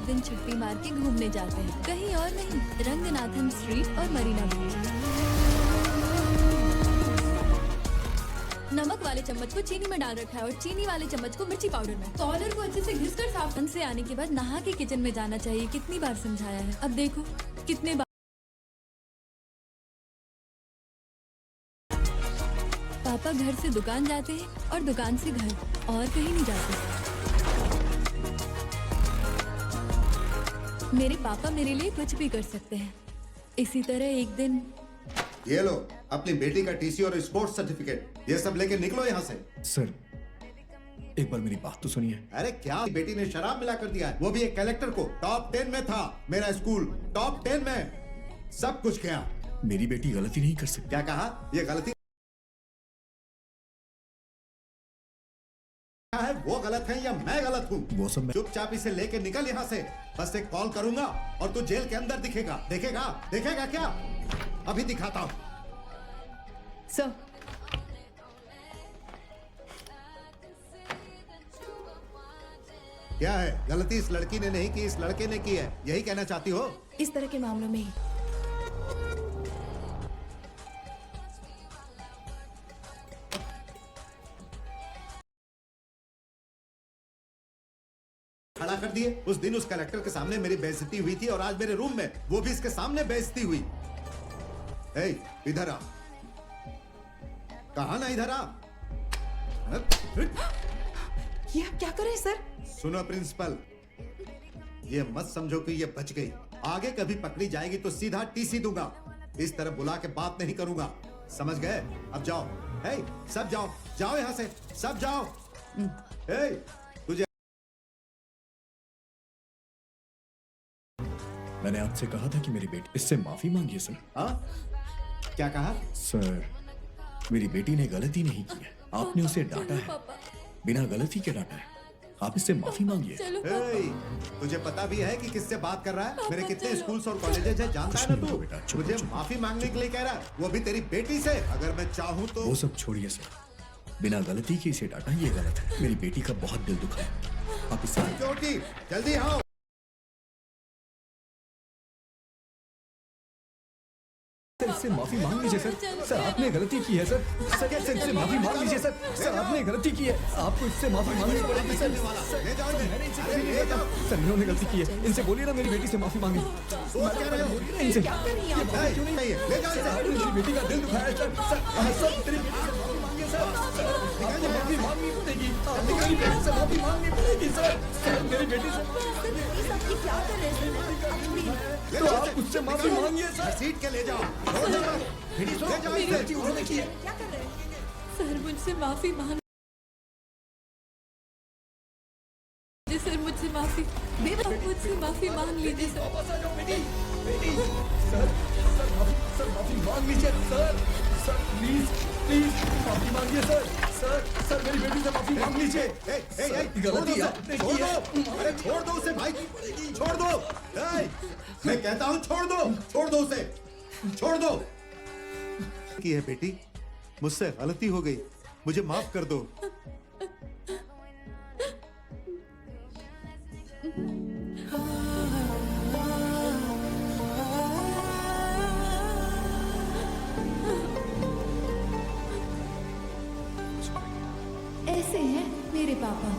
दिन छुट्टी मार के घूमने जाते हैं, कहीं और नहीं, रंगनाथन स्ट्रीट और मरीना बीच। नमक वाले चम्मच को चीनी में डाल रखा है और चीनी वाले चम्मच को मिर्ची पाउडर में। कॉर्नर को अच्छे से घिसकर साफ से आने के बाद नहा के किचन में जाना चाहिए। कितनी बार समझाया है, अब देखो कितने बार। पापा घर से दुकान जाते हैं और दुकान से घर, और कहीं नहीं जाते। मेरे पापा मेरे लिए कुछ भी कर सकते हैं। इसी तरह एक दिन ये लो अपनी बेटी का टीसी और स्पोर्ट्स सर्टिफिकेट, ये सब लेके निकलो यहाँ से। सर एक बार मेरी बात तो सुनिए। अरे क्या बेटी ने शराब मिला कर दिया है, वो भी एक कलेक्टर को। टॉप 10 में था मेरा स्कूल, टॉप 10 में सब कुछ गया। मेरी बेटी गलती नहीं कर सकती। क्या कहा? ये गलती है, वो गलत है या मैं गलत हूँ? वो सब मैं... चुपचाप इसे लेके निकल यहाँ से। बस एक कॉल करूंगा और तू जेल के अंदर दिखेगा। देखेगा? देखेगा क्या? अभी दिखाता हूँ। सर क्या है गलती? इस लड़की ने नहीं की, इस लड़के ने की है, यही कहना चाहती हो? इस तरह के मामलों में ही खड़ा कर दिए। उस दिन उस कलेक्टर के सामने मेरी बेइज्जती हुई थी और आज मेरे रूम में वो भी इसके सामने बेइज्जती हुई। इधर आ। कहा ना इधर आ। ये आप क्या कर रहे हैं सर? सुनो प्रिंसिपल, ये मत समझो कि ये बच गई। आगे कभी पकड़ी जाएगी तो सीधा टीसी दूंगा। इस तरह बुला के बात नहीं करूंगा, समझ गए? अब जाओ। सब जाओ, जाओ यहाँ से, सब जाओ। तुझे मैंने आपसे कहा था कि मेरी बेटी, इससे माफी मांगिए सर। क्या कहा? सर मेरी बेटी ने गलती नहीं की है, आपने उसे डांटा है, बिना गलती के डांटा है। आप इससे माफी मांगिए। तुझे पता भी है कि किससे बात कर रहा है? मेरे कितने स्कूल्स और कॉलेजेस हैं, जानता है ना तू? मुझे माफी मांगने के लिए कह रहा है, वो भी तेरी बेटी से। अगर मैं चाहूँ तो वो सब छोड़िए सर, बिना गलती के इसे डांटा ये गलत है। मेरी बेटी का बहुत दिल दुखा है, आप इससे जल्दी आओ। इससे माफी मांग लीजिए सर। सर आपने गलती की है सर। सर इससे माफी मांग लीजिए सर। सर आपने गलती की है, आपको इससे माफी मांगनी पड़ेगी सर। सर इन्होंने गलती की है, इनसे बोलिए ना मेरी बेटी से माफी मांगे। इनसे क्यों नहीं? आपने मेरी बेटी का दिल दुखाया सर। सर तेरी बेटी से माफी मांगे सर। आपको माफी मांगनी पड़ेगी, आपको मेरी बेटी से माफी मांगनी पड़ेगी सर। सर मेरी बेटी से क्या कर रहे हैं? तो आप उससे माफी मांगिए सर। सीट के ले जाओ। क्या कर रहे हैं? सर मुझसे माफी मांग लीजिए सर, मुझसे माफी मांग लीजिए सर। सर माफी मांग लीजिए सर। सर प्लीज माफी मांगिए सर। सर मेरी बेटी से माफी मांग लीजिए। गलती आपने की है। अरे छोड़ दो उसे भाई, छोड़ दो। मैं कहता हूँ छोड़ दो उसे, छोड़ दो। की है बेटी, मुझसे गलती हो गई, मुझे माफ कर दो। ऐसे हैं मेरे पापा।